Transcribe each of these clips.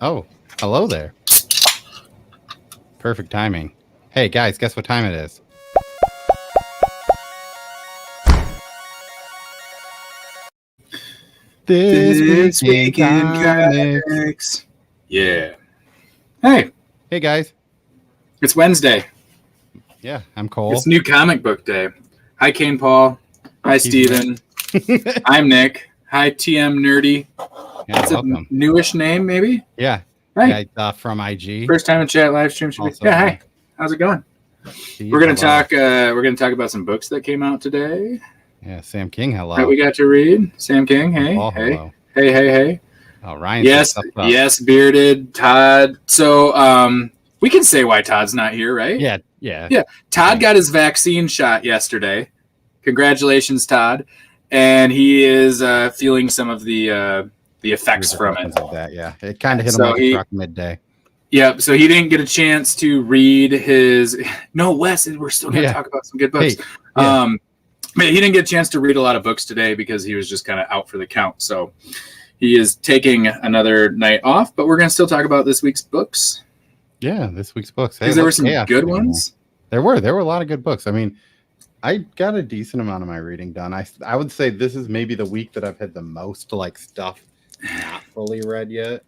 Oh, hello there. Perfect timing. Hey, guys, guess what time it is? This week in comics. Yeah. Hey, guys. it's Wednesday. Yeah, I'm Cole. It's new comic book day. Hi, Kane Paul. Hi, Steven. I'm Nick. Hi, TM Nerdy. Yeah, That's welcome. a newish name, maybe? Yeah. Hi. From IG. First time in chat live stream. Also, yeah, hi. How's it going? Steve, We're gonna hello. talk. We're gonna talk about some books that came out today Yeah, Sam King, hello. that we got to read. Sam King, hey, Paul, hey, hello. hey. Oh, Ryan. Yes, bearded Todd. So, we can say why Todd's not here, right? Yeah. Todd got his vaccine shot yesterday. Congratulations, Todd. And he is feeling some of the effects from it. Of that, yeah. It kind of hit him like a truck midday. Yeah, so he didn't get a chance to read his. No, Wes, we're still going to talk about some good books. But he didn't get a chance to read a lot of books today because he was just kind of out for the count. So he is taking another night off, but we're going to still talk about this week's books. Yeah, this week's books. Because there were some good ones. There were a lot of good books. I mean, I got a decent amount of my reading done. I would say this is maybe the week that I've had the most stuff not fully read yet.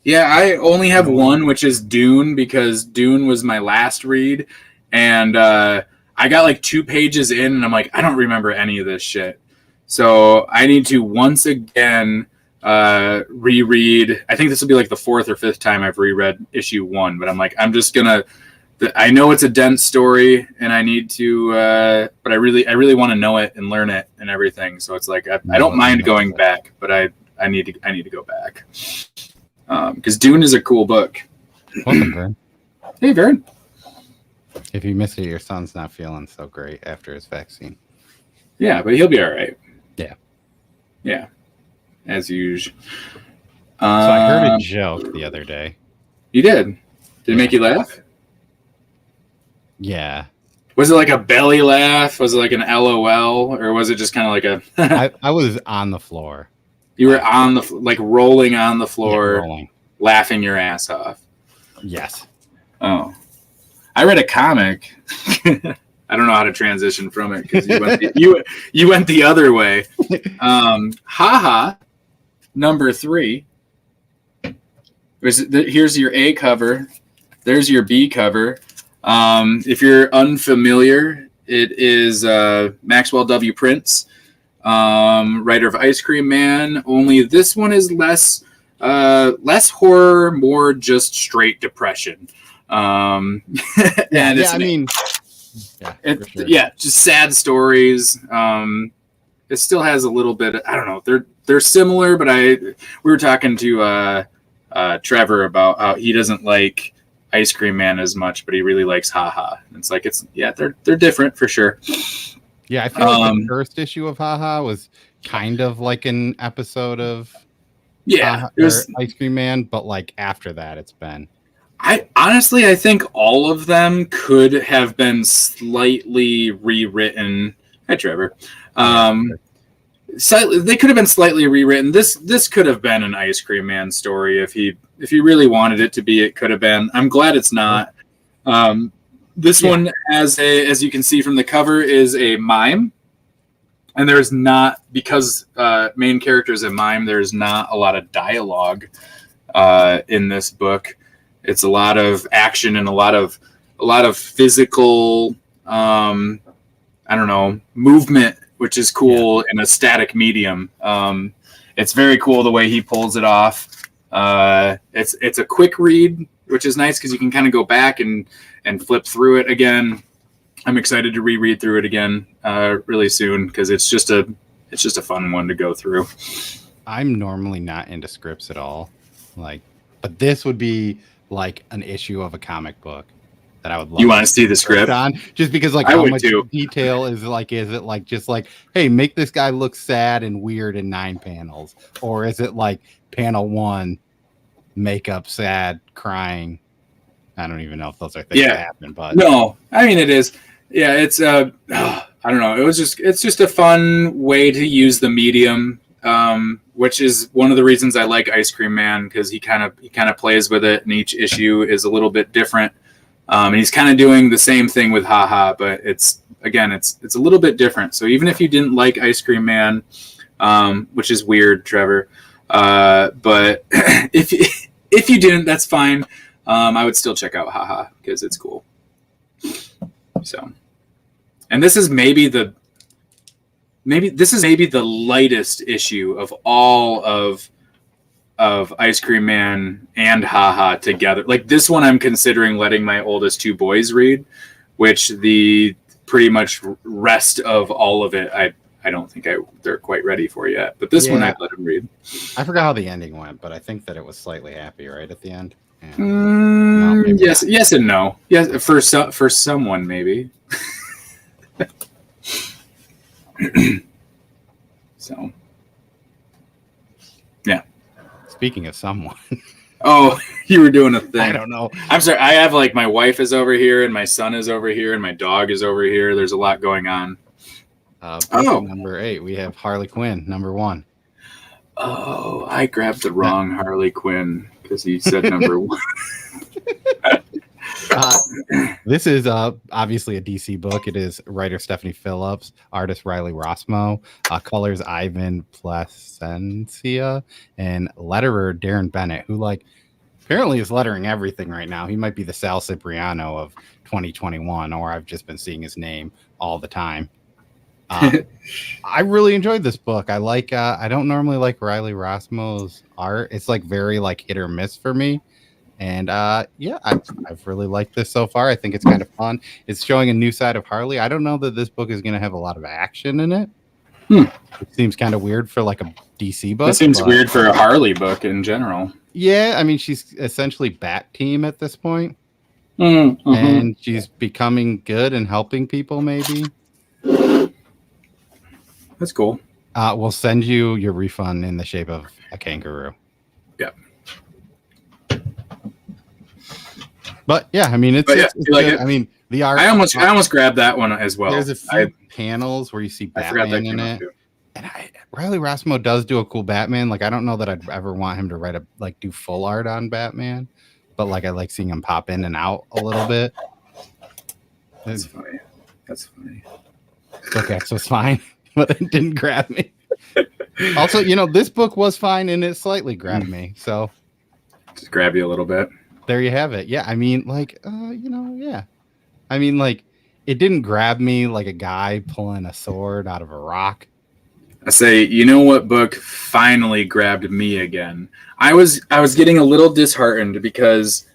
Yeah, I only have one, which is Dune, because Dune was my last read, and I got 2 pages in, and I'm like, I don't remember any of this shit. So I need to once again reread. I think this will be the 4th or 5th time I've reread issue 1, but I'm like, I'm just gonna. I know it's a dense story, and I need to, but I really want to know it and learn it and everything. So it's like I don't mind going back, but I need to go back. Because Dune is a cool book. Welcome, Vern. Hey, Vern. If you missed it, your son's not feeling so great after his vaccine. Yeah, but he'll be all right. Yeah. As usual. So I heard a joke the other day. You did? Did it make you laugh? Yeah. Was it like a belly laugh? Was it like an LOL? Or was it just kind of like a... I was on the floor. You were on the rolling on the floor, rolling. Laughing your ass off. Yes. Oh, I read a comic. I don't know how to transition from it because you went the other way. Haha, number 3. Here's your A cover. There's your B cover. If you're unfamiliar, it is Maxwell W. Prince. Writer of Ice Cream Man, only this one is less horror, more just straight depression. Just sad stories. It still has a little bit. I don't know. They're similar, but we were talking to Trevor about how he doesn't like Ice Cream Man as much, but he really likes Haha. And they're different for sure. Yeah, I feel like the first issue of Haha was kind of like an episode of it was Ice Cream Man, but after that it's been. I think all of them could have been slightly rewritten. Hi, Trevor. They could have been slightly rewritten. This could have been an Ice Cream Man story if he really wanted it to be. It could have been. I'm glad it's not. This one, as you can see from the cover, is a mime, and there's not, because main character is a mime. There's not a lot of dialogue in this book. It's a lot of action and a lot of physical, movement, which is cool in a static medium. It's very cool the way he pulls it off. It's a quick read, which is nice because you can kind of go back and flip through it again. I'm excited to reread through it again really soon because it's just a fun one to go through. I'm normally not into scripts at all, but this would be an issue of a comic book that I would love. You want to see the script on, just because how much detail is it just hey, make this guy look sad and weird in 9 panels, or is it panel 1, makeup, sad, crying? I don't even know if those are things that happen, but no, I mean it is. Yeah, it's I don't know. It's just a fun way to use the medium. which is one of the reasons I like Ice Cream Man, because he kind of plays with it, and each issue is a little bit different. And he's kind of doing the same thing with Haha, but it's a little bit different. So even if you didn't like Ice Cream Man, which is weird, Trevor, but if you didn't, that's fine. I would still check out Haha because it's cool. So, and this is maybe the lightest issue of all of Ice Cream Man and Haha together. Like this one, I'm considering letting my oldest two boys read, which the pretty much rest of all of it, I don't think they're quite ready for yet. But this one, I'd let them read. I forgot how the ending went, but I think that it was slightly happy right at the end. Yes and no. Yes, for someone maybe. So, yeah. Speaking of someone. Oh, you were doing a thing. I don't know. I'm sorry. I have like my wife is over here, and my son is over here, and my dog is over here. There's a lot going on. Number 8, we have Harley Quinn, number 1. Oh, I grabbed the wrong Harley Quinn because he said number 1. This is obviously a DC book. It is writer Stephanie Phillips, artist Riley Rossmo, colors Ivan Placencia, and letterer Darren Bennett, who apparently is lettering everything right now. He might be the Sal Cipriano of 2021, or I've just been seeing his name all the time. I really enjoyed this book. I don't normally like Riley Rossmo's art. It's very hit or miss for me. And I've really liked this so far. I think it's kind of fun. It's showing a new side of Harley. I don't know that this book is going to have a lot of action in it. It seems kind of weird for a DC book. It seems weird for a Harley book in general. Yeah, I mean, she's essentially Bat Team at this point. Mm-hmm. And she's becoming good and helping people, maybe. That's cool. We'll send you your refund in the shape of a kangaroo. Yeah. But yeah, I mean, it's like it? I mean, the art. I almost grabbed that one as well. There's a few panels where you see Batman in it, and Riley Rossmo does do a cool Batman. I don't know that I'd ever want him to write do full art on Batman, but I like seeing him pop in and out a little bit. That's funny. Okay, so it's fine, but it didn't grab me. Also, this book was fine, and it slightly grabbed me. So just grab you a little bit. There you have it. Yeah, I mean, yeah. I mean, it didn't grab me like a guy pulling a sword out of a rock. I say, you know what book finally grabbed me again? I was getting a little disheartened because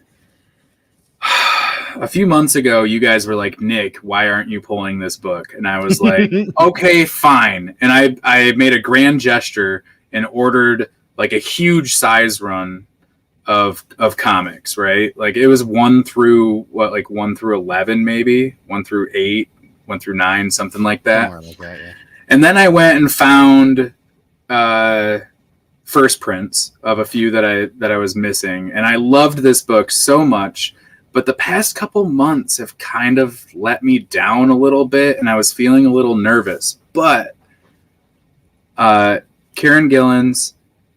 a few months ago, you guys were like, Nick, why aren't you pulling this book? And I was like, okay, fine. And I made a grand gesture and ordered a huge size run of comics, right? It was 1 through 11, maybe 1 through 8, 1 through 9, something like that. Yeah. And then I went and found first prints of a few that I was missing, and I loved this book so much. But the past couple months have kind of let me down a little bit, and I was feeling a little nervous. But Karen Gillan's,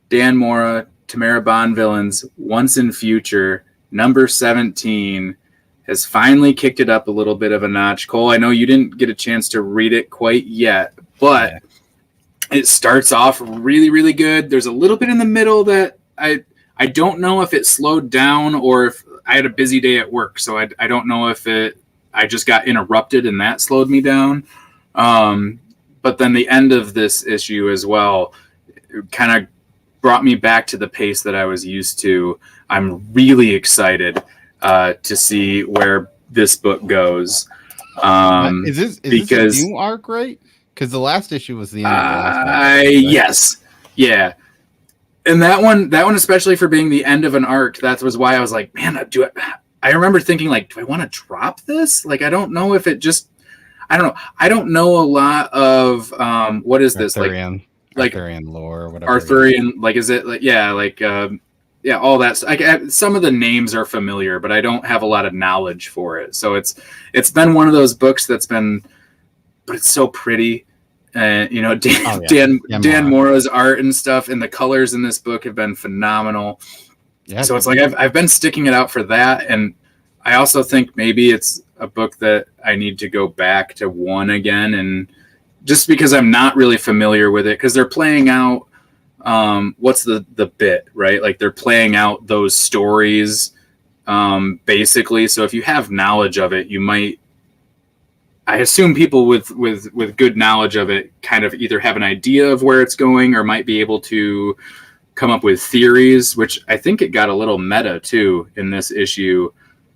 Dan Mora, Tamara Bonvillain's Once and Future, number 17, has finally kicked it up a little bit of a notch. Cole, I know you didn't get a chance to read it quite yet, but it starts off really, really good. There's a little bit in the middle that I don't know if it slowed down or if I had a busy day at work, so I don't know if I just got interrupted and that slowed me down. But then the end of this issue as well kind of brought me back to the pace that I was used to. I'm really excited to see where this book goes. Is this a new arc, right? Because the last issue was the end of the last one. Right? Yes. Yeah. And that one especially for being the end of an arc, that was why I was like, man, I remember thinking do I want to drop this? I don't know if it just, I don't know. I don't know a lot of what is this? Arthurian lore or whatever. Arthurian, is it all that. Some of the names are familiar, but I don't have a lot of knowledge for it. So it's been one of those books but it's so pretty, And you know, Oh, yeah. Dan Mora's art and stuff, and the colors in this book have been phenomenal. Yeah, so it's like I've been sticking it out for that, and I also think maybe it's a book that I need to go back to one again, and just because I'm not really familiar with it, because they're playing out what's the bit, right? Like they're playing out those stories basically. So if you have knowledge of it, you might. I assume people with good knowledge of it kind of either have an idea of where it's going or might be able to come up with theories, which I think it got a little meta too in this issue,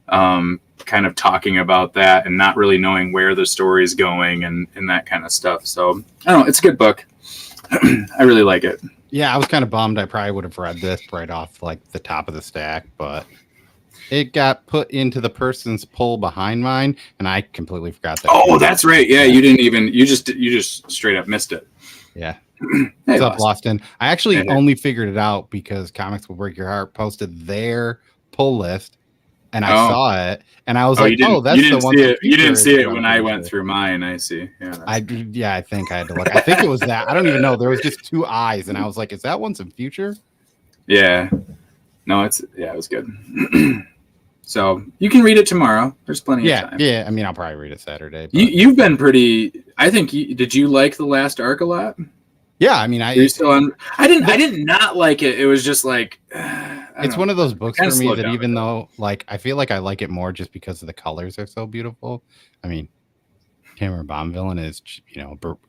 kind of talking about that and not really knowing where the story is going and that kind of stuff. So I don't know. It's a good book. I really like it. Yeah, I was kind of bummed. I probably would have read this right off like the top of the stack, but it got put into the person's pull behind mine, and I completely forgot that. Oh, that's right. Yeah, you didn't even. You just straight up missed it. Yeah. Hey, What's up, Boston? I actually Hey. only figured it out because Comics Will Break Your Heart posted their pull list, and I saw it, and I was like, "Oh, that's the one." You didn't see it when I went through mine. I see. Yeah, I think I had to look. I think it was that. I don't even know. There was just two eyes, and I was like, "Is that one some future?" Yeah. No, it was good. So you can read it tomorrow. There's plenty of time. Yeah. I mean, I'll probably read it Saturday. But... You've been pretty. I think. Did you like the last arc a lot? Yeah, I mean, You're still on. I did not like it. It was just like. It's one of those books for me that even though, like, I feel like I like it more just because of the colors are so beautiful. I mean, Cameron Bonvillain is,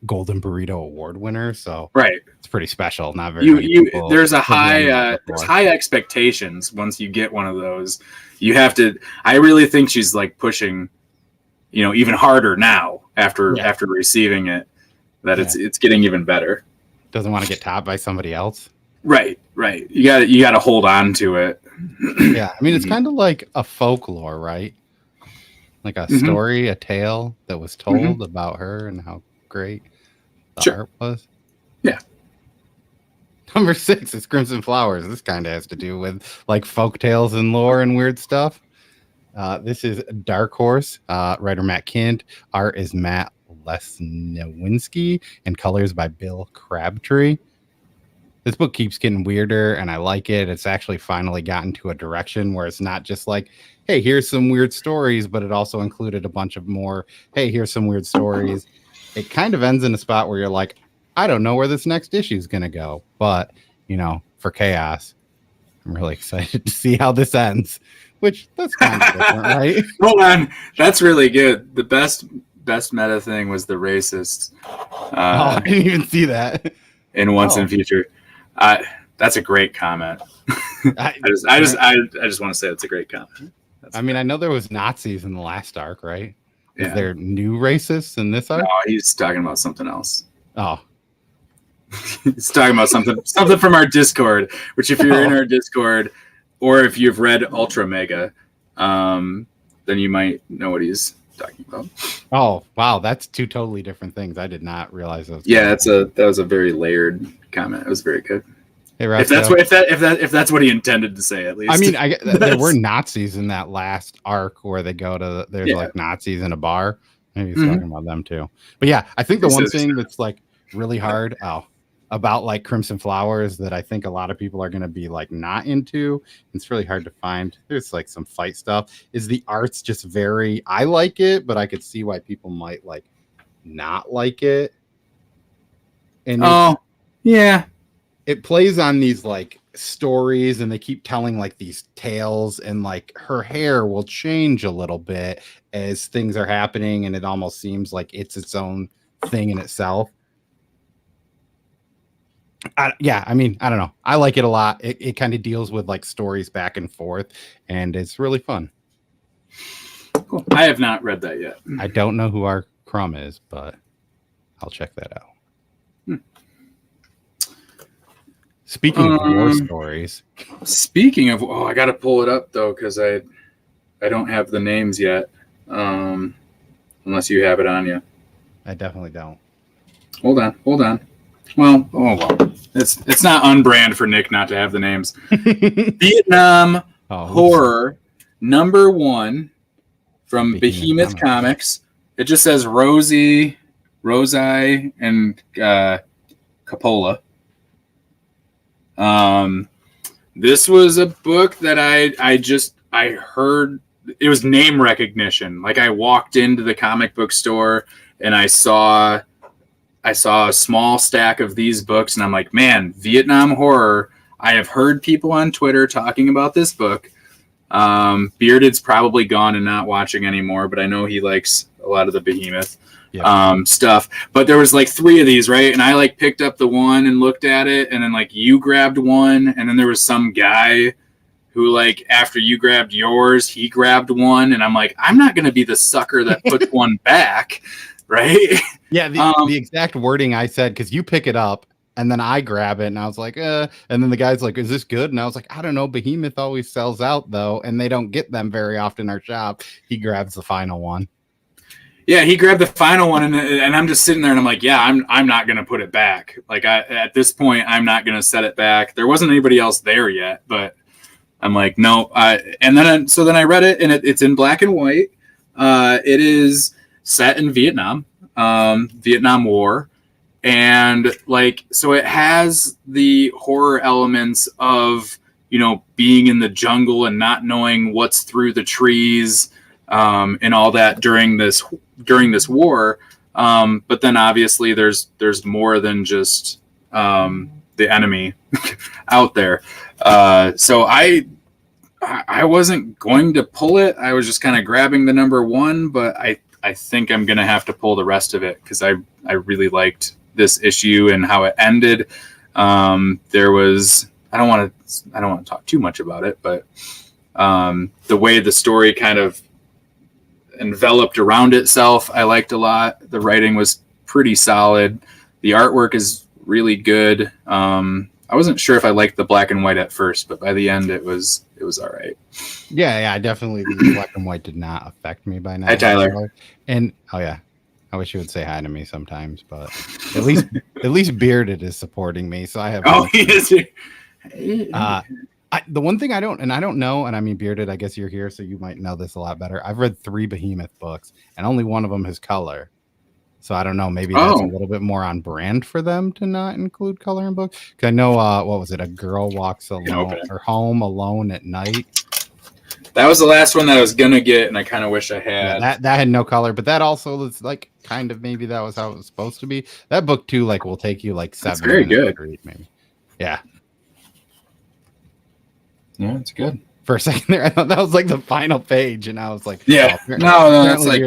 Golden Burrito Award winner, so right, it's pretty special. Not very. There's high expectations once you get one of those. You have to. I really think she's like pushing, even harder now after receiving it. That it's getting even better. Doesn't want to get topped by somebody else. Right. You got to hold on to it. Yeah, I mean it's kind of like a folklore, right? Like a story, a tale that was told about her and how great the art was. Yeah. Number 6 is Crimson Flowers. This kind of has to do with like folk tales and lore and weird stuff. This is Dark Horse. Writer Matt Kindt. Art is Matt Lesniewski and colors by Bill Crabtree. This book keeps getting weirder and I like it. It's actually finally gotten to a direction where it's not just like, hey, here's some weird stories, but it also included a bunch of more, hey, here's some weird stories. It kind of ends in a spot where you're like, I don't know where this next issue is going to go. But, for Chaos, I'm really excited to see how this ends, which that's kind of different, right? Hold on. That's really good. The best meta thing was the racists. I didn't even see that. In Once and Future. That's a great comment. I just want to say it's a great comment. I know there was Nazis in the last arc, right? Yeah. Is there new racists in this arc? No, he's talking about something else. Oh. He's talking about something from our Discord, which if you're in our Discord or if you've read Ultra Mega, then you might know what he's talking about. Oh, wow, that's two totally different things. I did not realize those. Yeah, that was a very layered comment. It was very good. Hey, if that's what he intended to say, at least. I mean, there were Nazis in that last arc where they go to there's like Nazis in a bar. Maybe he's talking about them too. But yeah, I think the one thing that's like really hard about like Crimson Flowers that I think a lot of people are going to be like not into, it's really hard to find. There's like some fight stuff. Is the art's just very, I like it, but I could see why people might like not like it. And it plays on these like stories and they keep telling like these tales and like her hair will change a little bit as things are happening and it almost seems like it's its own thing in itself. I don't know. I like it a lot. It kind of deals with like stories back and forth and it's really fun. Cool. I have not read that yet. I don't know who our Crumb is, but I'll check that out. Speaking of war stories. Speaking of, I got to pull it up though because I don't have the names yet. Unless you have it on you. I definitely don't. Hold on. Well, it's not unbrand for Nick not to have the names. Vietnam Horror #1 from Behemoth Comics. It just says Rosie Rosei and Coppola. This was a book that I heard. It was name recognition. Like I walked into the comic book store and I saw a small stack of these books, and I'm like, man, Vietnam horror. I have heard people on Twitter talking about this book. Bearded's probably gone and not watching anymore, but I know he likes a lot of the Behemoth stuff. But there was like 3 of these, right? And I like picked up the one and looked at it, and then like you grabbed one, and then there was some guy who like after you grabbed yours, he grabbed one, and I'm like, I'm not going to be the sucker that puts one back, right? Yeah, the exact wording I said, because you pick it up and then I grab it and I was like, and then the guy's like, is this good? And I was like, I don't know. Behemoth always sells out though, and they don't get them very often in our shop. He grabs the final one. Yeah, he grabbed the final one, and I'm just sitting there, and I'm like, yeah, I'm not gonna put it back. Like at this point, I'm not gonna set it back. There wasn't anybody else there yet, but I'm like, no. And then I read it, and it's in black and white. It is set in Vietnam, Vietnam War, and like so it has the horror elements of being in the jungle and not knowing what's through the trees. And all that during this war, but then obviously there's more than just the enemy out there. So I wasn't going to pull it. I was just kind of grabbing the number 1, but I think I'm gonna have to pull the rest of it because I really liked this issue and how it ended. There was I don't want to talk too much about it, but the way the story kind of enveloped around itself, I liked a lot. The writing was pretty solid. The artwork is really good. I wasn't sure if I liked the black and white at first, but by the end it was all right. Yeah, definitely. The black and white did not affect me by now. Hi, Tyler. And I wish you would say hi to me sometimes, but at least Bearded is supporting me, so I have. Oh, he is. The one thing I don't know, and I mean, Bearded, I guess you're here, so you might know this a lot better. I've read 3 Behemoth books, and only one of them has color. So I don't know, maybe that's a little bit more on brand for them to not include color in books. Because I know, what was it? A girl walks alone or home alone at night. That was the last one that I was gonna get, and I kind of wish I had. Yeah, that had no color, but that also is like kind of maybe that was how it was supposed to be. That book too, like will take you like 7 very minutes good. to read, maybe. Yeah. Yeah, it's good. For a second there, I thought that was like the final page, and I was like, yeah, no, that's like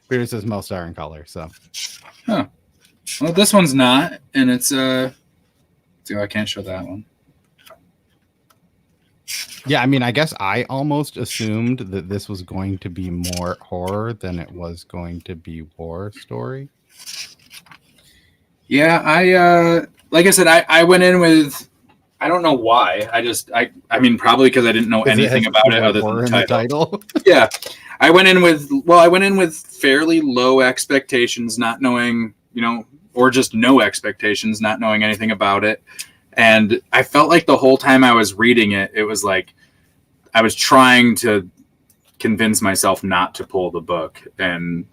Bearded says most are in color, so. Huh. Well, this one's not, and it's I can't show that one. Yeah, I mean, I guess I almost assumed that this was going to be more horror than it was going to be war story. Yeah, I like I said, I went in with. I don't know why. I mean, probably because I didn't know anything about it other than the title. Yeah. I went in with fairly low expectations, not knowing, or just no expectations, not knowing anything about it. And I felt like the whole time I was reading it, it was like I was trying to convince myself not to pull the book. And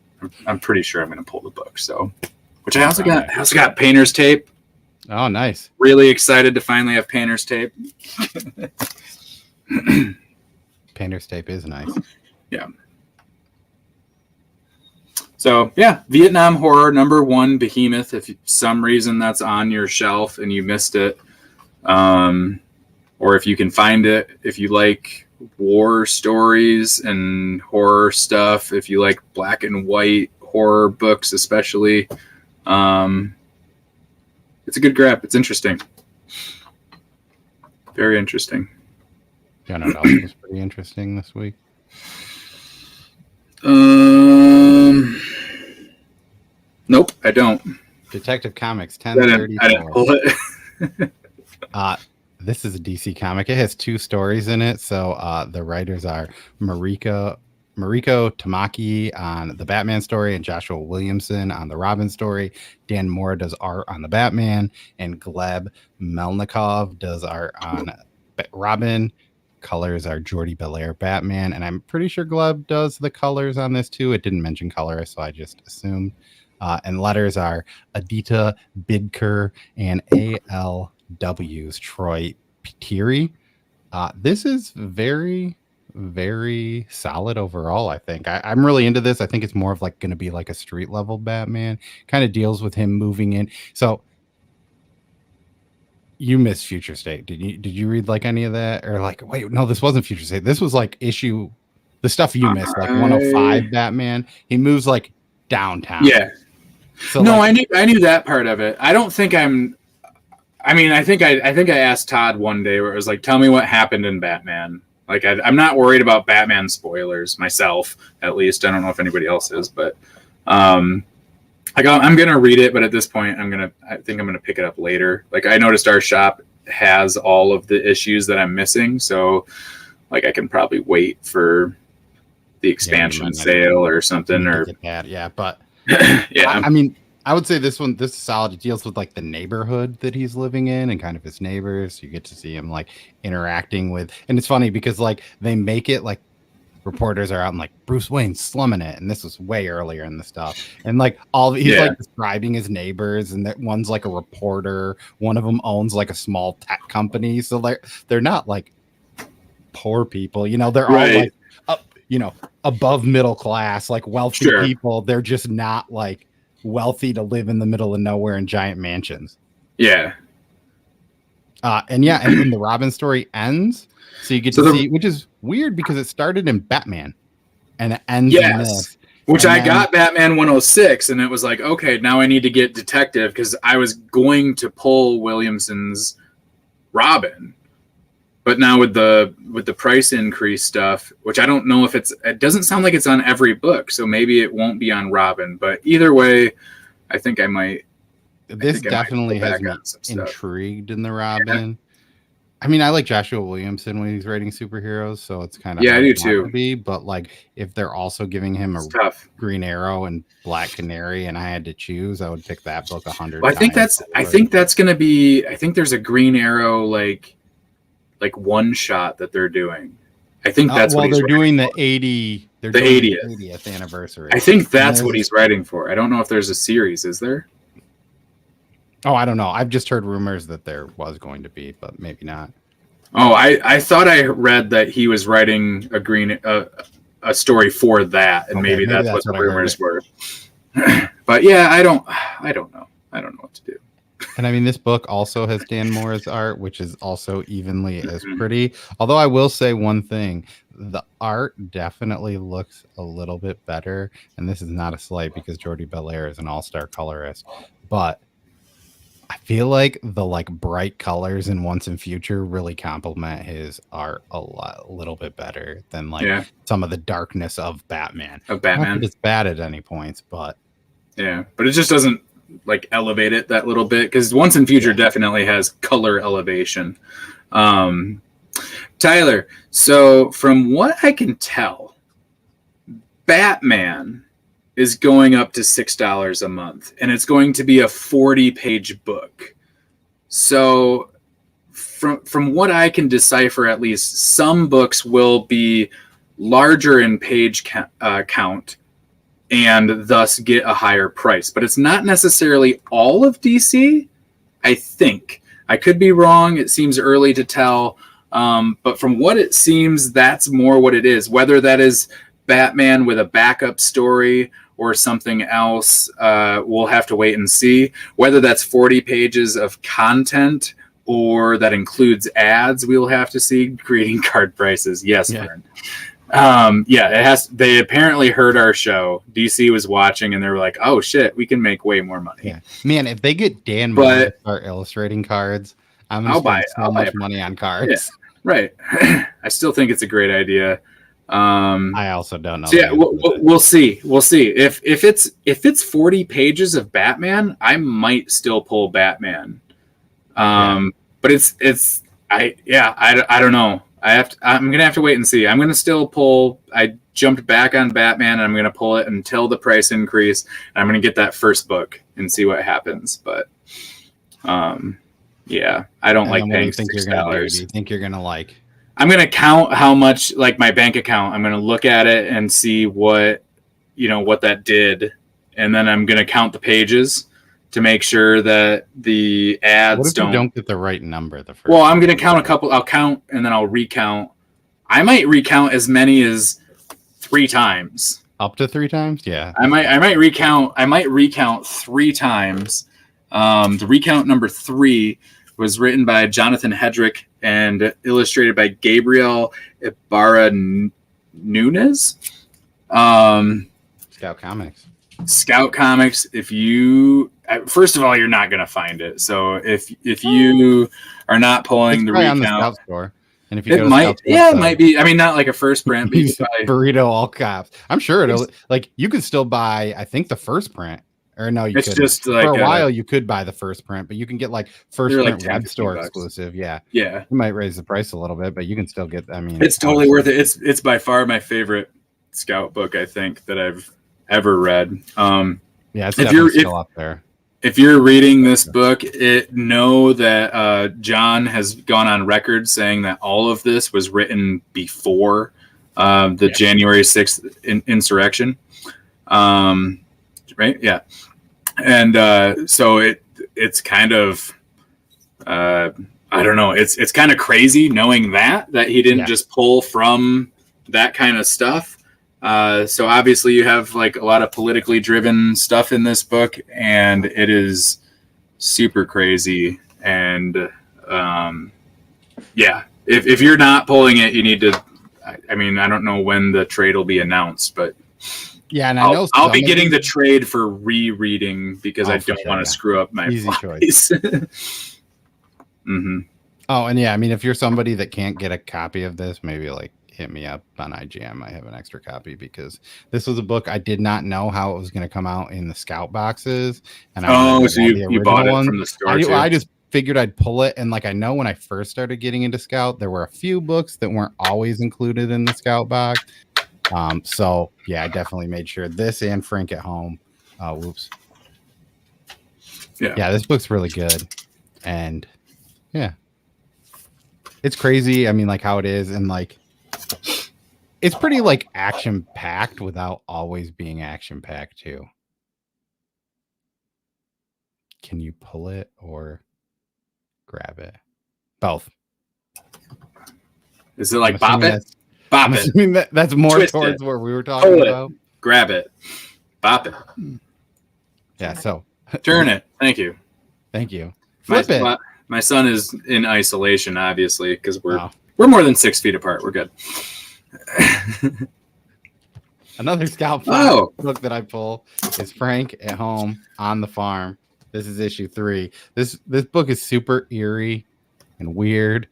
I'm pretty sure I'm going to pull the book. So, which I also got painter's tape. Oh, nice. Really excited to finally have painter's tape. Painter's tape is nice. Yeah. So, yeah, Vietnam horror number 1, Behemoth. If for some reason that's on your shelf and you missed it, or if you can find it, if you like war stories and horror stuff, if you like black and white horror books especially, it's a good grab. It's interesting. Very interesting. Yeah, no, that was pretty interesting this week. Nope, I don't. Detective Comics 1034. I didn't pull it. This is a DC comic. It has 2 stories in it. So the writers are Mariko Tamaki on the Batman story and Joshua Williamson on the Robin story. Dan Mora does art on the Batman, and Gleb Melnikov does art on Robin. Colors are Jordi Belair Batman, and I'm pretty sure Gleb does the colors on this too. It didn't mention color, so I just assumed. And letters are Adita Bidker and ALW's Troy Peteri. This is very, very solid overall. I think I'm really into this. I think it's more of like going to be like a street level Batman. Kind of deals with him moving in. So you missed Future State. Did you read like any of that, or like wait, no, this wasn't Future State. This was like the stuff you missed, like 105 Batman. He moves like downtown. Yeah. So no, like, I knew that part of it. I don't think I think I asked Todd one day where it was like, tell me what happened in Batman. Like, I'm not worried about Batman spoilers myself, at least. I don't know if anybody else is, but I'm gonna read it. But at this point, I think I'm gonna pick it up later. Like, I noticed our shop has all of the issues that I'm missing, so like I can probably wait for the expansion sale or something. Or yeah, but yeah, I mean. I would say this is solid. It deals with like the neighborhood that he's living in and kind of his neighbors. You get to see him like interacting with, and it's funny because like they make it like reporters are out and like Bruce Wayne's slumming it, and this was way earlier in the stuff. And like he's like describing his neighbors, and that one's like a reporter. One of them owns like a small tech company, so they're not like poor people, you know. They're all like above middle class, like wealthy people. They're just not like wealthy to live in the middle of nowhere in giant mansions. Yeah. And then the Robin story ends. So you get to see, which is weird because it started in Batman and it ends in this. Which I got Batman 106 and it was like, okay, now I need to get Detective because I was going to pull Williamson's Robin. But now with the price increase stuff, which I don't know if it doesn't sound like it's on every book, so maybe it won't be on Robin. But either way, I think I might. This definitely has me intrigued in the Robin. Yeah. I mean, I like Joshua Williamson when he's writing superheroes, so it's kind of I do too. But like, if they're also giving him a Green Arrow and Black Canary, and I had to choose, I would pick that book 100. Well, I think that's going to be. I think there's a Green Arrow like one shot that they're doing. I think that's what they're doing the 80. They're doing the 80th anniversary. I think that's what he's writing for. I don't know if there's a series. Is there? Oh, I don't know. I've just heard rumors that there was going to be, but maybe not. Oh, I thought I read that he was writing a story for that, and maybe that's what the rumors were. But yeah, I don't know. I don't know what to do. And I mean, this book also has Dan Mora's art, which is also evenly as pretty. Although I will say one thing, the art definitely looks a little bit better. And this is not a slight because Jordi Belair is an all-star colorist. But I feel like the like bright colors in Once and Future really complement his art a little bit better than like some of the darkness of Batman. Not that it's bad at any points, but but it just doesn't like elevate it that little bit because Once and Future definitely has color elevation. Tyler, so from what I can tell, Batman is going up to $6 a month, and it's going to be a 40-page book. So from what I can decipher, at least, some books will be larger in page count and thus get a higher price. But it's not necessarily all of DC, I think. I could be wrong. It seems early to tell. But from what it seems, that's more what it is. Whether that is Batman with a backup story or something else, we'll have to wait and see. Whether that's 40 pages of content or that includes ads, we'll have to see. Greeting card prices. Yes, Vern. It has. They apparently heard our show. DC was watching, and they were like, "Oh shit, we can make way more money." Yeah, man. If they get Dan Moore to start illustrating cards, I'm gonna spend so much money on cards. Yeah, right. I still think it's a great idea. I also don't know. So we'll see. We'll see if it's 40 pages of Batman. I might still pull Batman. But I don't know. I'm gonna have to wait and see. I'm gonna still pull. I jumped back on Batman, and I'm gonna pull it until the price increase. And I'm gonna get that first book and see what happens. But I don't like paying $6. Do you think you're gonna like? I'm gonna count how much, like my bank account. I'm gonna look at it and see what that did and then I'm going to count the pages to make sure that the ads what if you don't get the right number the first Well, I'm going to count a couple. I'll count and then I'll recount. I might recount as many as 3 times. Up to 3 times? Yeah. I might recount 3 times. The recount number 3 was written by Jonathan Hedrick and illustrated by Gabriel Ibarra Nunes. Scout Comics. Scout Comics. If you first of all, you're not going to find it. So if you are not pulling the recount, on the Scout store, and if you it might, it might be. I mean, not like a first print, but Burrito all caps. I'm sure it'll like you could still buy. I think the first print, or no, you could. Just like for a while you could buy the first print, but you can get like first print like web store exclusive. Yeah, yeah. You might raise the price a little bit, but you can still get. I mean, it's totally worth it. It's by far my favorite Scout book I think that I've ever read. Yeah, it's definitely still up there. If you're reading this book, know that John has gone on record saying that all of this was written before the January 6th insurrection. Right? Yeah. And so it's kind of, I don't know, it's kind of crazy knowing that he didn't just pull from that kind of stuff. So obviously you have like a lot of politically driven stuff in this book, and it is super crazy. And if you're not pulling it, you need to. I mean, I don't know when the trade will be announced, but yeah, and I'll be getting the trade for rereading because I don't want to screw up my easy choice. Mm-hmm. Oh, and yeah, I mean, if you're somebody that can't get a copy of this, maybe like hit me up on IGM. I have an extra copy because this was a book I did not know how it was going to come out in the Scout boxes. And so you bought it from the store too? I just figured I'd pull it. And like, I know when I first started getting into Scout, there were a few books that weren't always included in the Scout box. So yeah, I definitely made sure this and Frank at Home. Whoops. Yeah, this book's really good. And yeah, it's crazy. I mean, like how it is. And like, it's pretty like action packed without always being action packed too. Can you pull it or grab it? Both. Is it like bop it? Bop it. I mean, that's more Twist towards where we were talking about. Grab it. Bop it. Yeah, so. Turn it. Thank you. Thank you. Flip it. My son is in isolation, obviously, because we're more than 6 feet apart. We're good. Another Scout book that I pull is Frank at Home on the Farm. This is issue 3. This book is super eerie and weird,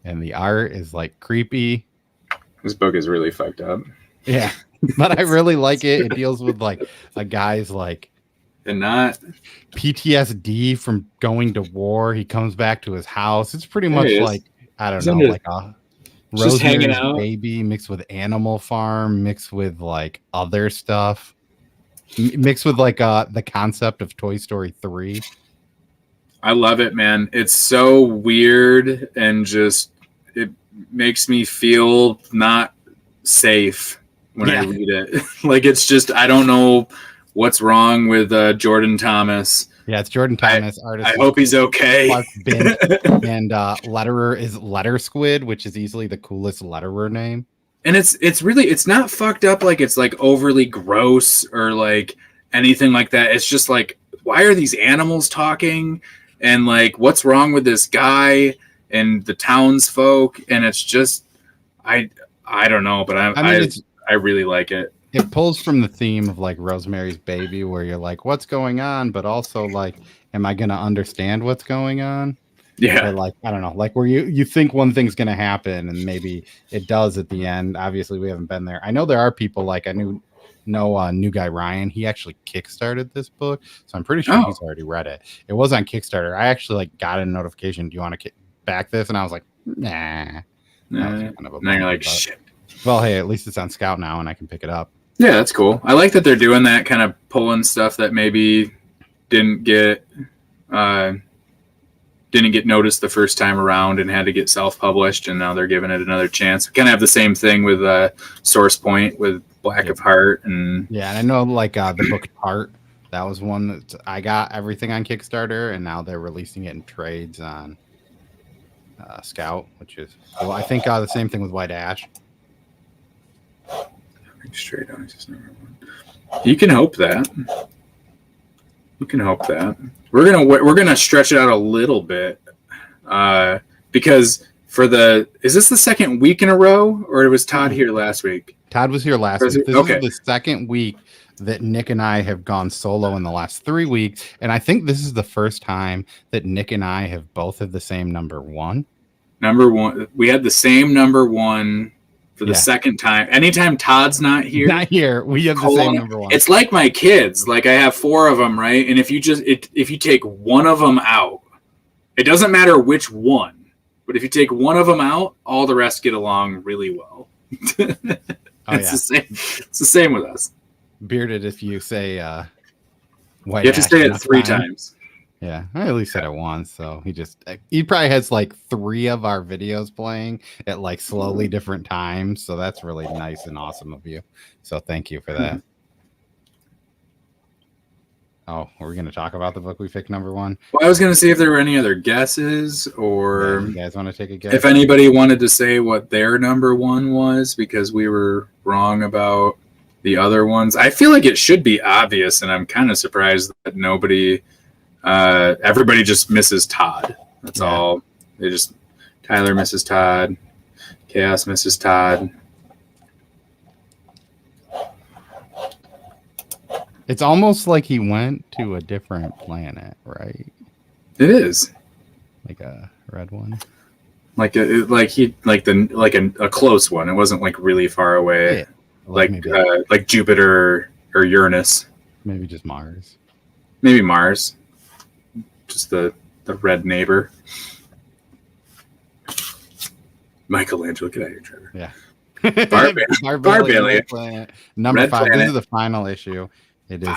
and the art is like creepy. This book is really fucked up. Yeah, but I really like it. It deals with like a guy's like and not PTSD from going to war. He comes back to his house. It's pretty much like I don't know, like a Rosemary's Baby mixed with Animal Farm, mixed with like other stuff, mixed with like the concept of Toy Story 3. I love it, man. It's so weird and just it makes me feel not safe when I read it. Like it's just I don't know what's wrong with Jordan Thomas. Yeah, it's Jordan Thomas, artist. I hope he's okay. And letterer is Letter Squid, which is easily the coolest letterer name. And it's not fucked up like it's like overly gross or like anything like that. It's just like, why are these animals talking? And like, what's wrong with this guy and the townsfolk? And it's just, I don't know, but I really like it. It pulls from the theme of like Rosemary's Baby, where you're like, what's going on? But also like, am I going to understand what's going on? Yeah. Or like, I don't know, like where you think one thing's going to happen and maybe it does at the end. Obviously we haven't been there. I know there are people like New Guy Ryan. He actually kickstarted this book. So I'm pretty sure he's already read it. It was on Kickstarter. I actually like got a notification. Do you want to back this? And I was like, nah. Now you're like, shit. Well, hey, at least it's on Scout now and I can pick it up. Yeah, that's cool. I like that they're doing that, kind of pulling stuff that maybe didn't get noticed the first time around and had to get self-published, and now they're giving it another chance. We kind of have the same thing with Source Point with Black of Heart, and I know like the book Tart That was one that I got everything on Kickstarter, and now they're releasing it in trades on Scout, which is cool. I think the same thing with White Ash. Straight on, just number one. You can hope that. You can hope that. We're gonna stretch it out a little bit, because is this the second week in a row, or was Todd here last week? Todd was here last week. This is the second week that Nick and I have gone solo in the last 3 weeks, and I think this is the first time that Nick and I have both had the same number one. Number one, we had the same number one for the second time. Anytime Todd's not here, we have the same number one. It's like my kids. Like I have 4 of them, right? And if you take one of them out, it doesn't matter which one, but if you take one of them out, all the rest get along really well. It's the same. It's the same with us. Bearded, if you say White, you have to say it 3 times. Yeah, I at least said it once. So he probably has like 3 of our videos playing at like slowly different times. So that's really nice and awesome of you. So thank you for that. Oh, are we going to talk about the book we picked number one? Well, I was going to see if there were any other guesses, or you guys want to take a guess? If anybody wanted to say what their number one was, because we were wrong about the other ones. I feel like it should be obvious, and I'm kind of surprised that everybody just misses Todd. That's all. Tyler misses Todd. Chaos misses Todd. It's almost like he went to a different planet, right? It is. Like a red one. Like a close one. It wasn't like really far away. Yeah. Like Jupiter or Uranus. Maybe just Mars. Maybe Mars. Just the red neighbor. Michelangelo, get out of here, Trevor. Yeah. Barbellion. Number red 5. Planet. This is the final issue. It is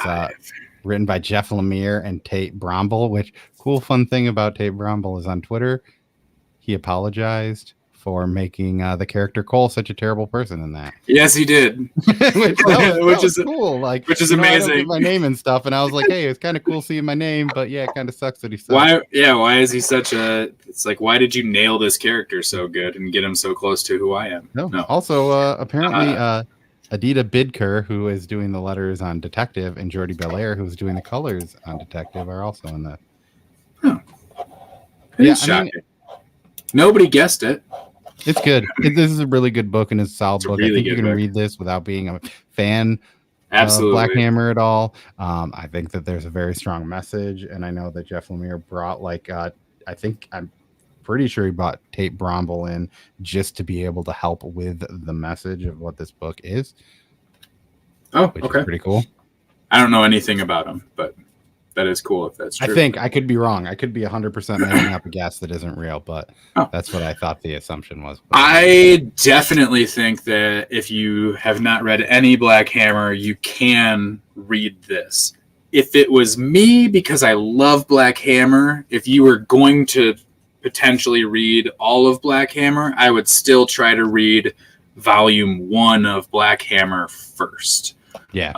written by Jeff Lemire and Tate Bromble, which cool fun thing about Tate Bromble is on Twitter, he apologized for making the character Cole such a terrible person in that. Yes, he did. which is cool. Like, which is amazing. I don't get my name and stuff, and I was like, hey, it's kind of cool seeing my name, but yeah, it kind of sucks that he sucks. Why? Yeah, why is he such a? It's like, why did you nail this character so good and get him so close to who I am? No. Also, apparently, Adita Bidker, who is doing the letters on Detective, and Jordi Belair, who's doing the colors on Detective, are also in the. Oh. Shocking. Nobody guessed it. It's good. This is a really good book, and it's a solid book. I think you can read this without being a fan of Black Hammer at all. I think that there's a very strong message, and I know that Jeff Lemire brought I'm pretty sure he brought Tate Bromble in just to be able to help with the message of what this book is. Which is pretty cool. I don't know anything about him, but that is cool if that's true. I think I could be wrong. I could be 100% making up a guess that isn't real, but that's what I thought the assumption was. I definitely think that if you have not read any Black Hammer, you can read this. If it was me, because I love Black Hammer, if you were going to potentially read all of Black Hammer, I would still try to read volume 1 of Black Hammer first. Yeah.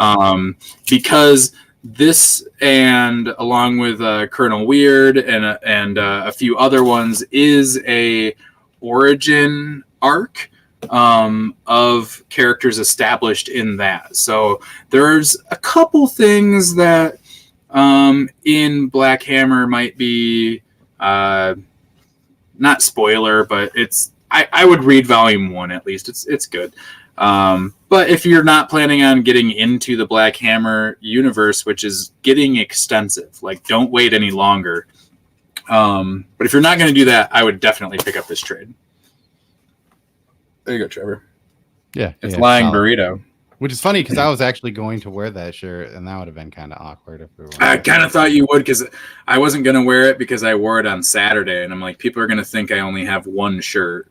Because this, and along with Colonel Weird and a few other ones, is a origin arc of characters established in that. So there's a couple things that in Black Hammer might be not spoiler, but I would read volume 1 at least. It's good. But if you're not planning on getting into the Black Hammer universe, which is getting extensive, like, don't wait any longer. But if you're not going to do that, I would definitely pick up this trade. There you go, Trevor. Yeah. It's Lying Burrito. Which is funny because I was actually going to wear that shirt, and that would have been kind of awkward if we were. I kind of thought you would, because I wasn't going to wear it because I wore it on Saturday, and I'm like, people are going to think I only have one shirt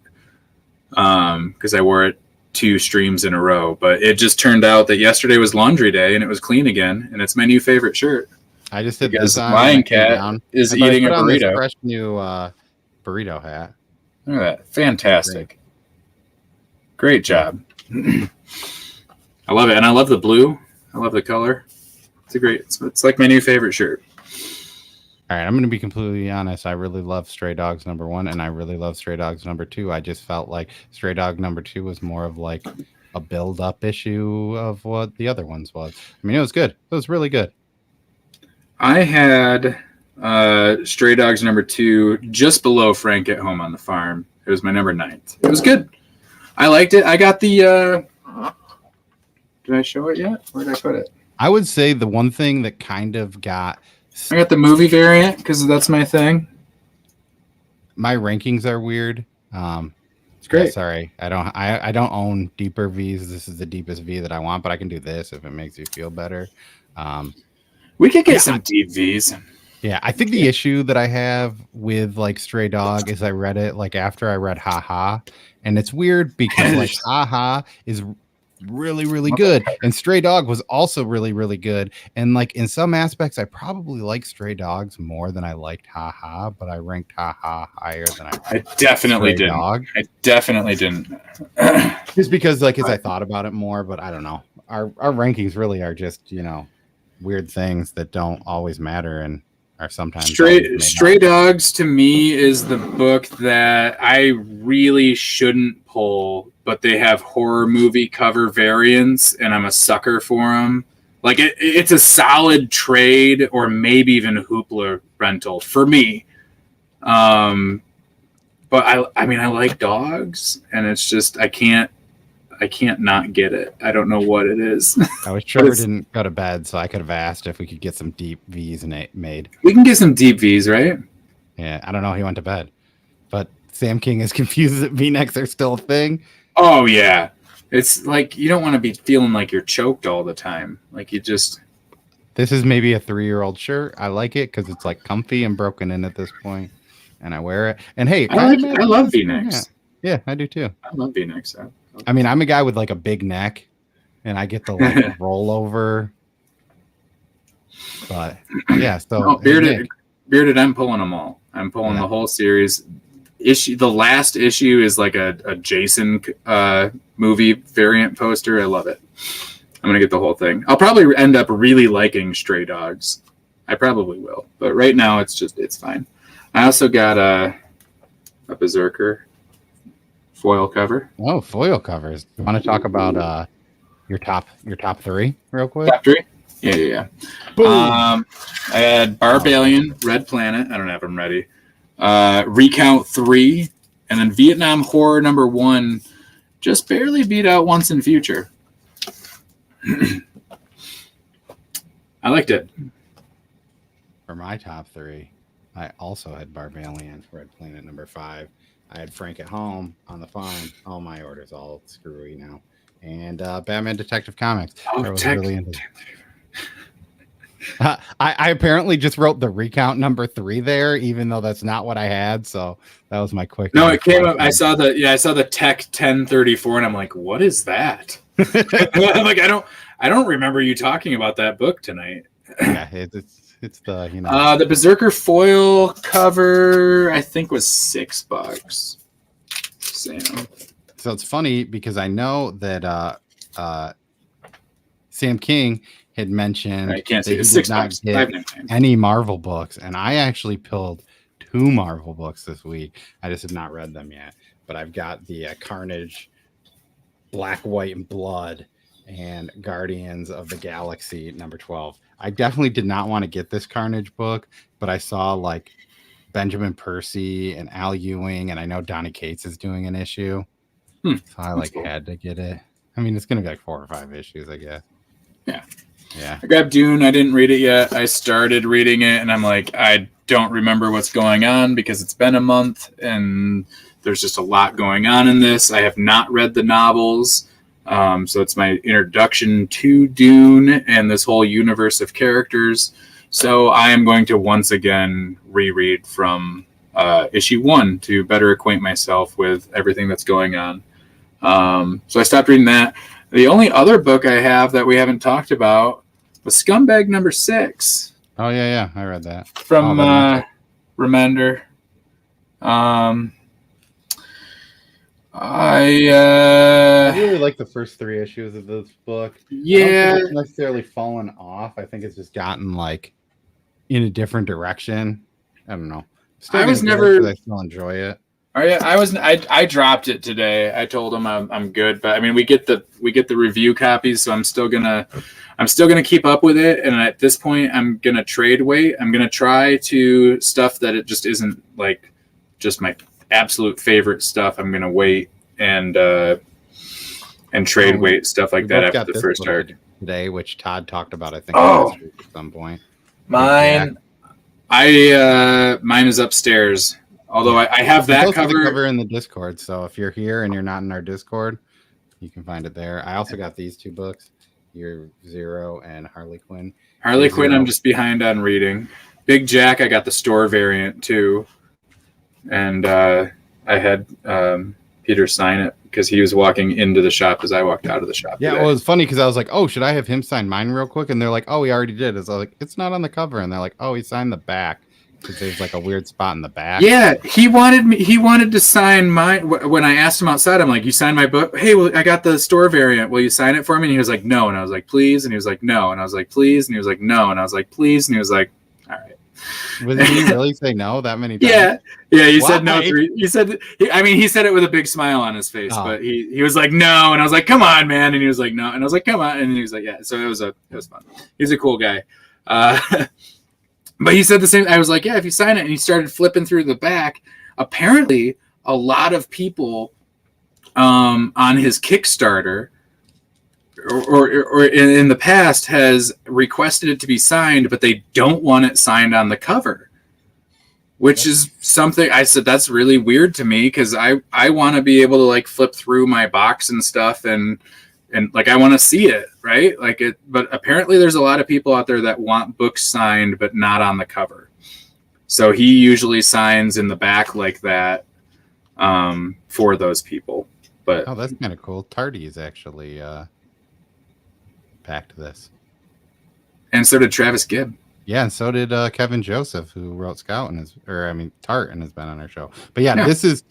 because I wore it 2 streams in a row. But it just turned out that yesterday was laundry day, and it was clean again, and it's my new favorite shirt. I just did because Lion Cat is eating a burrito. Fresh new burrito hat. Look at that. Fantastic. Great job. I love it. And I love the blue. I love the color. It's like my new favorite shirt. All right, I'm going to be completely honest. I really love Stray Dogs #1, and I really love Stray Dogs #2. I just felt like Stray Dog #2 was more of like a build-up issue of what the other ones was. I mean, it was good. It was really good. I had Stray Dogs #2 just below Frank at Home on the Farm. It was my number 9th. It was good. I liked it. I got the... did I show it yet? Where did I put it? I would say the one thing that kind of got... I got the movie variant because that's my thing. My rankings are weird. It's great. Yeah, sorry, I don't own deeper V's. This is the deepest V that I want, but I can do this if it makes you feel better. We could get some deep V's. Yeah, I think the issue that I have with like Stray Dog is I read it like after I read Ha Ha, and it's weird because like Ha Ha is really, really good, and Stray Dog was also really, really good, and like in some aspects I probably like Stray Dogs more than I liked Ha Ha, but I ranked Ha Ha higher than I definitely didn't. I definitely didn't. Just because like as I thought about it more, but I don't know, our rankings really are just, you know, weird things that don't always matter and are sometimes Stray Dogs to me is the book that I really shouldn't pull, but they have horror movie cover variants, and I'm a sucker for them. Like it's a solid trade, or maybe even a Hoopla rental for me. But I mean I like dogs, and it's just I can't not get it. I don't know what it is. I wish Trevor didn't go to bed, so I could have asked if we could get some deep V's made. We can get some deep V's, right? Yeah, I don't know. He went to bed, but Sam King is confused that V-necks are still a thing. Oh yeah, it's like you don't want to be feeling like you're choked all the time. Like you just. This is maybe a 3-year-old shirt. I like it because it's like comfy and broken in at this point, and I wear it. And hey, I love V-necks. Yeah, I do too. I love V-necks. I mean, I'm a guy with like a big neck, and I get the like rollover. But yeah, so bearded, I'm pulling them all. I'm pulling the whole series. The last issue is like a Jason movie variant poster. I love it. I'm gonna get the whole thing. I'll probably end up really liking Stray Dogs. I probably will, but right now it's fine. I also got a Berserker foil cover. Oh, foil covers. You want to talk about your top 3 real quick? Top 3? Yeah. Boom. I had Barbalian, Red Planet. I don't have them ready. Recount 3, and then Vietnam Horror #1. Just barely beat out Once in Future. I liked it. For my top 3, I also had Barbalian, Red Planet #5. I had Frank at Home on the Farm. Oh, my order's all screwy now. And Batman Detective Comics. I was really into. I apparently just wrote the recount #3 there, even though that's not what I had. So that was my quick. No, it came up. I saw the Tech 1034, and I'm like, what is that? I'm like, I don't remember you talking about that book tonight. Yeah, it's the, you know, the Berserker foil cover I think was $6. Sam. So it's funny because I know that Sam King had mentioned I can't that see he it. did not get any Marvel books, and I actually pulled 2 Marvel books this week. I just have not read them yet, but I've got the Carnage, Black, White, and Blood, and Guardians of the Galaxy #12. I definitely did not want to get this Carnage book, but I saw like Benjamin Percy and Al Ewing, and I know Donny Cates is doing an issue, so I had to get it. I mean, it's gonna be like 4 or 5 issues, I guess. Yeah. I grabbed Dune. I didn't read it yet. I started reading it, and I'm like, I don't remember what's going on because it's been a month, and there's just a lot going on in this. I have not read the novels. So it's my introduction to Dune and this whole universe of characters. So I am going to once again reread from issue 1 to better acquaint myself with everything that's going on. So I stopped reading that. The only other book I have that we haven't talked about was Scumbag #6. Oh yeah, I read that from Remender. I really like the first 3 issues of this book. Yeah, I don't think it's necessarily fallen off. I think it's just gotten like in a different direction. I don't know. Still I was gonna never. I still enjoy it. Oh yeah, I dropped it today. I told him I'm good, but I mean we get the review copies, so I'm still gonna keep up with it. And at this point, I'm gonna trade weight. I'm gonna try to stuff that it just isn't like just my absolute favorite stuff. I'm gonna wait and trade weight stuff like that after the first arc today, which Todd talked about. I think last week at some point. Mine is upstairs. Although I have that cover in the Discord, so if you're here and you're not in our Discord, you can find it there. I also got these 2 books, Year Zero and Harley Quinn. Harley Quinn, I'm just behind on reading. Big Jack, I got the store variant too, and I had Peter sign it because he was walking into the shop as I walked out of the shop. Yeah, today. Well, it was funny because I was like, "Oh, should I have him sign mine real quick?" And they're like, "Oh, he already did." I was like, "It's not on the cover," and they're like, "Oh, he signed the back." Because there's like a weird spot in the back. Yeah, he wanted to sign mine. When I asked him outside, I'm like, "You signed my book? Hey, well, I got the store variant. Will you sign it for me?" And he was like, "No." And I was like, "Please." And he was like, "No." And I was like, "Please." And he was like, "No." And I was like, "Please." And he was like, "All right." Did he really say no that many times? Yeah. He said no. He said it with a big smile on his face, but he was like, "No." And I was like, "Come on, man." And he was like, "No." And I was like, "Come on." And he was like, "Yeah." So it was fun. He's a cool guy. But he said the same. I was like, "Yeah, if you sign it," and he started flipping through the back. Apparently, a lot of people on his Kickstarter or in the past has requested it to be signed, but they don't want it signed on the cover, which is something I said that's really weird to me because I want to be able to like flip through my box and stuff and like I want to see it, right? Like it, but apparently there's a lot of people out there that want books signed but not on the cover. So he usually signs in the back like that for those people. But that's kind of cool. Tardy is actually packed this, and so did Travis Gibb. Yeah, and so did Kevin Joseph, who wrote Scout Tart and has been on our show. But yeah, this is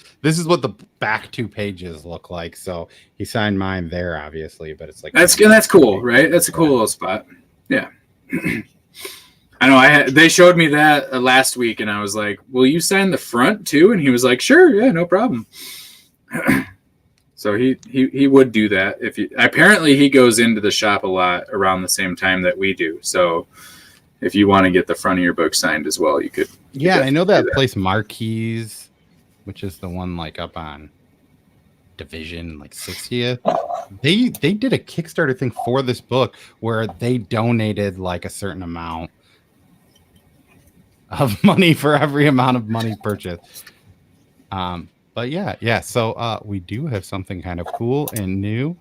what the back 2 pages look like. So he signed mine there, obviously, but it's like that's cool, right? That's a cool little spot. Yeah, I know. They showed me that last week, and I was like, "Will you sign the front too?" And he was like, "Sure, yeah, no problem." So he would do that apparently he goes into the shop a lot around the same time that we do. So. If you want to get the front of your book signed as well, you could. Yeah, I know that place Marquise, which is the one like up on Division like 60th. They did a Kickstarter thing for this book where they donated like a certain amount of money for every amount of money purchased. But yeah. So we do have something kind of cool and new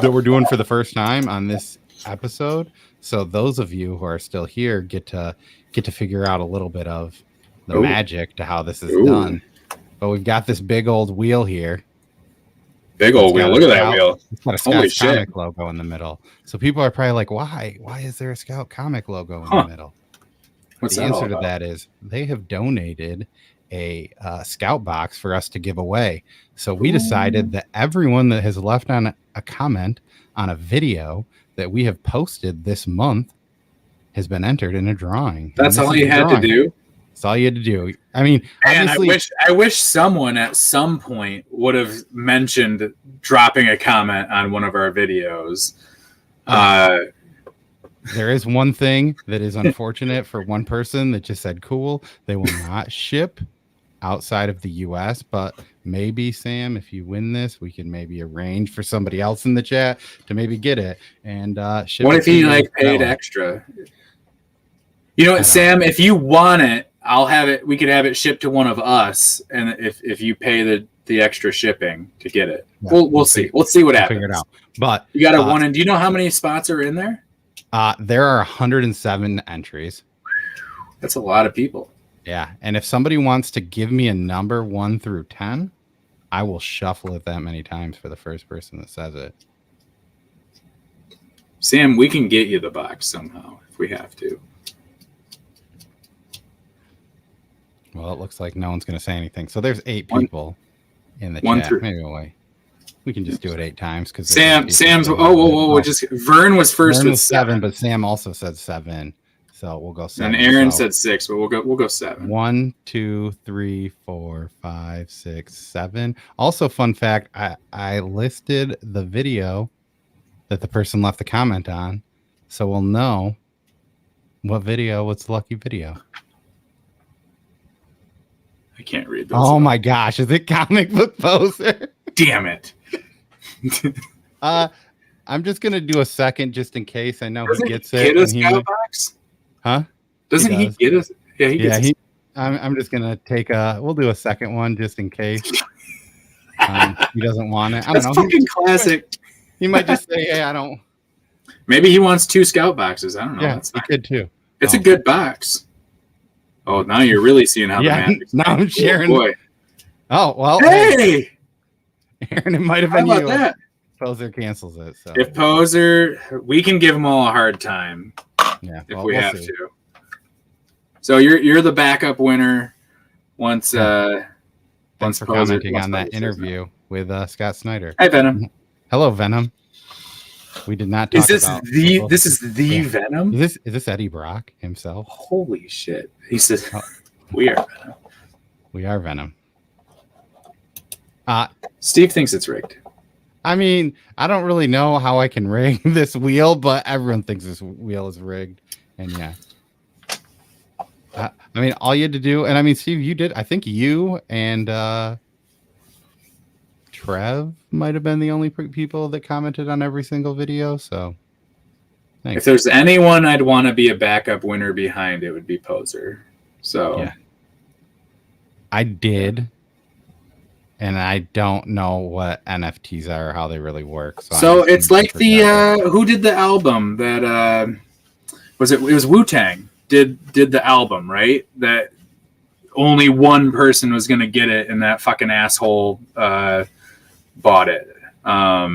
that we're doing for the first time on this episode. So those of you who are still here get to figure out a little bit of the magic to how this is done. But we've got this big old wheel here. Big old wheel. Look at that wheel. It's got a Scout comic logo in the middle. So people are probably like, why? Why is there a Scout comic logo in the middle? What's the answer to that is they have donated a Scout box for us to give away. So we decided that everyone that has left on a comment on a video that we have posted this month has been entered in a drawing. That's all you had to do. That's all you had to do. I mean, and I wish someone at some point would have mentioned dropping a comment on one of our videos. There is one thing that is unfortunate for one person that just said cool. They will not ship outside of the US, but maybe Sam, if you win this, we can maybe arrange for somebody else in the chat to maybe get it and ship. What if he like paid extra? You know what, Sam, if you want it, I'll have it. We could have it shipped to one of us, and if you pay the extra shipping to get it, we'll see. We'll see what happens. Figure it out. But you got a one. And do you know how many spots are in there? There are 107 entries. That's a lot of people. Yeah, and if somebody wants to give me a number 1 through 10, I will shuffle it that many times for the first person that says it. Sam, we can get you the box somehow if we have to. Well, it looks like no one's going to say anything. So there's 8 people in the chat. Maybe we'll wait. We can just do it 8 times because Sam's. Whoa! Just Vern was first Vern with was 7, but Sam also said 7, so we'll go 7. And Aaron said 6, but we'll go 7. 1, 2, 3, 4, 5, 6, 7. Also, fun fact: I listed the video that the person left the comment on, so we'll know what video was the lucky video. I can't read those. Oh my gosh, is it Comic Book Poser? Damn it. I'm just gonna do a second just in case. I know Doesn't he gets he it. get a scout box? Huh? Doesn't he get us? Yeah, he gets. I'm just gonna take we'll do a second one just in case. He doesn't want it. I don't know. Fucking classic. He might just say, "Hey, I don't." Maybe he wants 2 scout boxes. I don't know. Yeah, he could too. It's a good box. Oh, now you're really seeing how the magic. Now I'm sharing. Oh, boy. Oh well. Hey, Aaron, it might have been how you. about that? Poser cancels it. So if Poser, we can give them all a hard time. Yeah, if we have to. So you're the backup winner. Once Thanks for commenting on that interview with Scott Snyder. Hi, Venom. Hello, Venom. We did not talk about this is the Venom? Is this Eddie Brock himself? Holy shit. He says we are Venom. We are Venom. Steve thinks it's rigged. I mean, I don't really know how I can rig this wheel, but everyone thinks this wheel is rigged. And yeah. I mean, all you had to do, and I mean, Steve, you did. I think you and Trev might have been the only people that commented on every single video. So, thanks. If there's anyone I'd want to be a backup winner behind, it would be Poser. So, yeah, I did, and I don't know what NFTs are or how they really work. So it's like the who did the album that it was Wu-Tang. Did the album, right? That only one person was going to get it, and that fucking asshole bought it. But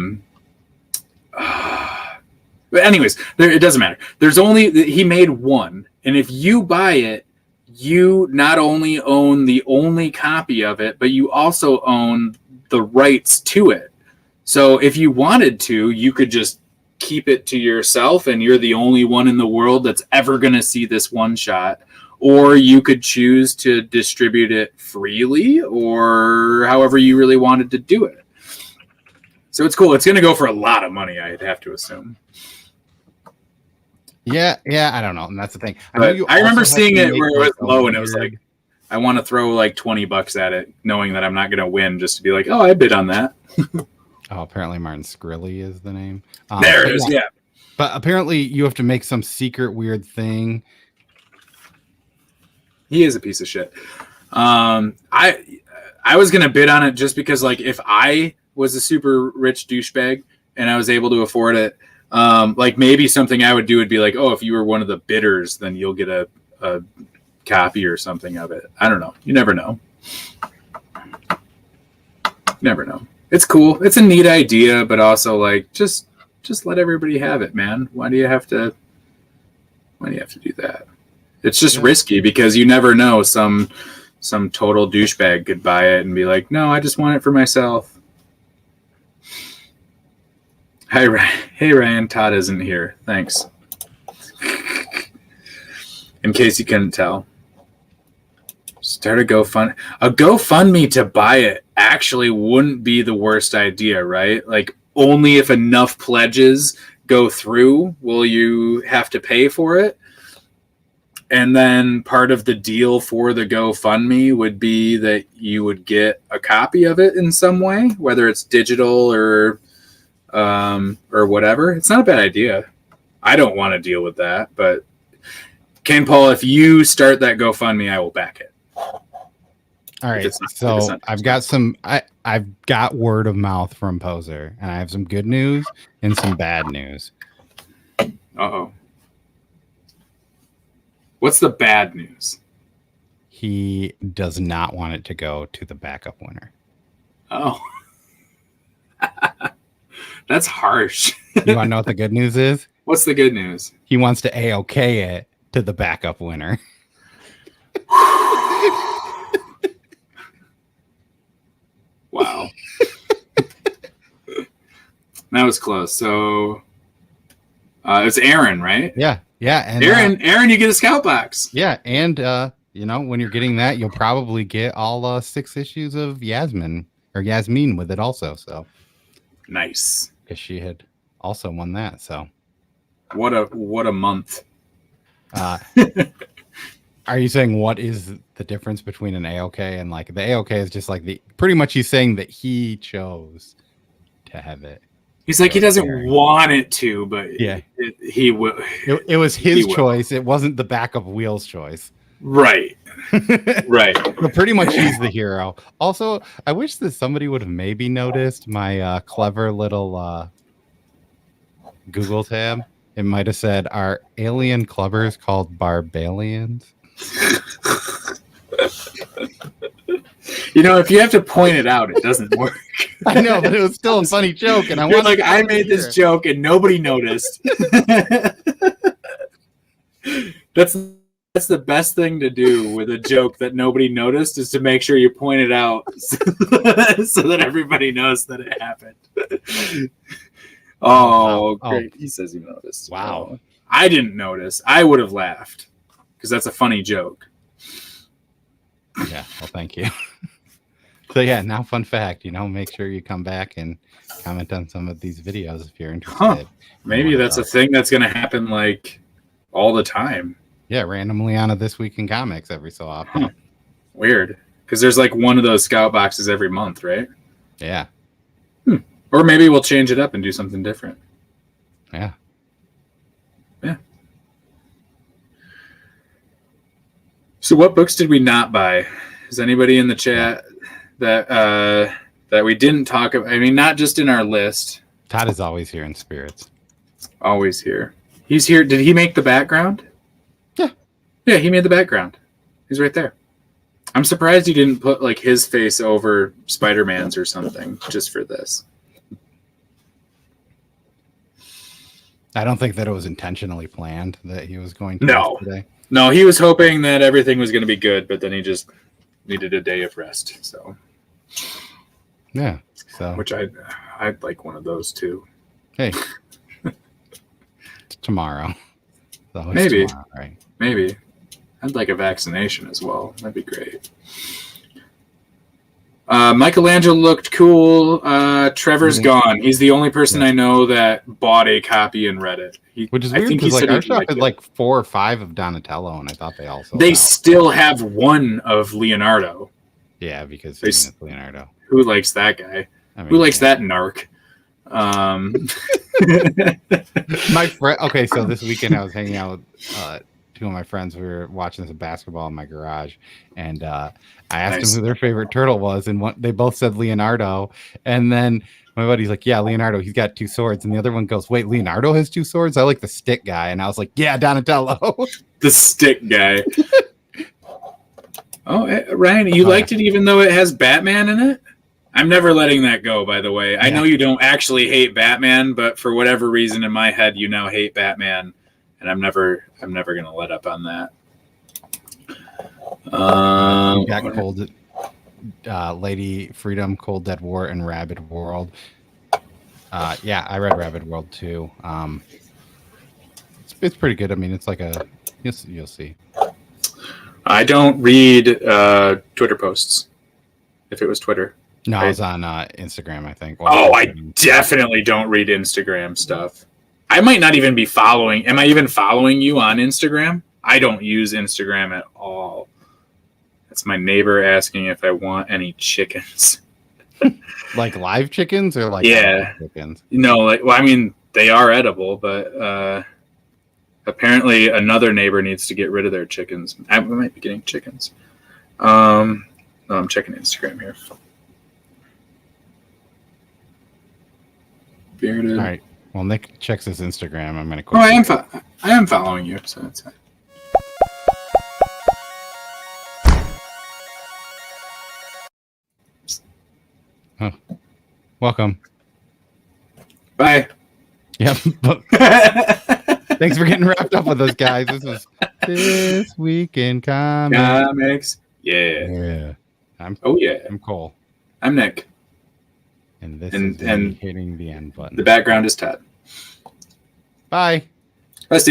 anyways, it doesn't matter. He made one, and if you buy it, you not only own the only copy of it, but you also own the rights to it. So if you wanted to, you could just keep it to yourself, and you're the only one in the world that's ever going to see this one shot. Or you could choose to distribute it freely, or however you really wanted to do it. So it's cool. It's going to go for a lot of money, I'd have to assume. Yeah, I don't know. And that's the thing. I remember seeing it where it was low, and it was like, I want to throw like $20 at it, knowing that I'm not going to win, just to be like, oh, I bid on that. Oh, apparently Martin Skrilly is the name. There it is, yeah. But apparently you have to make some secret weird thing. He is a piece of shit. I was going to bid on it just because, like, if I was a super rich douchebag and I was able to afford it, like maybe something I would do would be like, oh, if you were one of the bidders, then you'll get a copy or something of it. I don't know. You never know. Never know. It's cool. It's a neat idea, but also like just let everybody have it, man. Why do you have to do that? It's just risky because you never know. Some total douchebag could buy it and be like, no, I just want it for myself. Hey Ryan, Todd isn't here. Thanks. In case you couldn't tell. Start a GoFundMe to buy it actually wouldn't be the worst idea, right? Like, only if enough pledges go through will you have to pay for it. And then part of the deal for the GoFundMe would be that you would get a copy of it in some way, whether it's digital or whatever. It's not a bad idea. I don't want to deal with that, but Ken Paul, if you start that GoFundMe, I will back it. All right, so I've got word of mouth from Poser, and I have some good news and some bad news. Uh-oh. What's the bad news? He does not want it to go to the backup winner. Oh. That's harsh. You want to know what the good news is? What's the good news? He wants to A-OK it to the backup winner. Wow. That was close. So it's Aaron, right? Yeah. And Aaron, you get a scout box. Yeah, and when you're getting that, you'll probably get all 6 issues of Yasmin with it also. So nice, because she had also won that. So what a month. Are you saying what is the difference between an AOK and like the AOK is just like pretty much he's saying that he chose to have it. He's like, he doesn't want it to, but yeah, he will. It was his choice. It wasn't the back of Wheel's choice. Right. Right. But pretty much he's the hero. Also, I wish that somebody would have maybe noticed my clever little Google tab. It might have said, "Are alien clubbers called barbalians?" If you have to point it out, it doesn't work. I know, but it was still a funny joke, and I made this joke and nobody noticed. That's the best thing to do with a joke that nobody noticed is to make sure you point it out so that everybody knows that it happened. Oh, great. He says he noticed. Wow. Oh, I didn't notice. I would have laughed because that's a funny joke. Yeah, well, thank you. So yeah, now fun fact, make sure you come back and comment on some of these videos if you're interested. Maybe that's a thing that's going to happen like all the time. Yeah, randomly on a This Week in Comics every so often. Weird. Because there's like one of those scout boxes every month, right? Yeah. Or maybe we'll change it up and do something different. Yeah. Yeah. So what books did we not buy? Is anybody in the chat that we didn't talk about? I mean, not just in our list. Todd is always here in spirits. Always here. He's here. Did he make the background? Yeah. Yeah, he made the background. He's right there. I'm surprised he didn't put like his face over Spider-Man's or something just for this. I don't think that it was intentionally planned that he was going to today. No, he was hoping that everything was going to be good, but then he just needed a day of rest. So, yeah. So, which I'd like one of those too. Hey, it's tomorrow. So maybe, tomorrow, right? Maybe. I'd like a vaccination as well. That'd be great. Michelangelo looked cool. Trevor's gone. He's the only person I know that bought a copy and read it. Which is weird because like our shop had like 4 or 5 of Donatello, and I thought they also still have one of Leonardo. Yeah, because it's Leonardo. Who likes that guy? Who likes that narc? My friend. Okay, so this weekend I was hanging out with 2 of my friends. We were watching some basketball in my garage, and I asked them who their favorite turtle was, and they both said Leonardo. And then my buddy's like, "Yeah, Leonardo. He's got 2 swords." And the other one goes, "Wait, Leonardo has 2 swords? I like the stick guy." And I was like, "Yeah, Donatello." The stick guy. Oh, Ryan, you liked it even though it has Batman in it? I'm never letting that go, by the way. I know you don't actually hate Batman, but for whatever reason in my head, you now hate Batman, and I'm never going to let up on that. Got Cold, Lady Freedom, Cold Dead War, and Rabid World. Yeah, I read Rabid World too. It's pretty good. I mean, it's like you'll see. I don't read Twitter posts. If it was Twitter. No, I was on Instagram, I think. I definitely don't read Instagram stuff. I might not even be following. Am I even following you on Instagram? I don't use Instagram at all. That's my neighbor asking if I want any chickens. Like live chickens or like chickens? No, I mean, they are edible, but apparently another neighbor needs to get rid of their chickens. I might be getting chickens. No, I'm checking Instagram here. Bearded. All right. Well, Nick checks his Instagram. I'm gonna. Oh, I am following you, so that's fine. Oh, welcome. Bye. Yep. Thanks for getting wrapped up with us, guys. This was This Week in Comics. Yeah. Yeah. I'm Cole. I'm Nick. And this and is me hitting the end button. The background is Ted. Bye. Bye, Steve.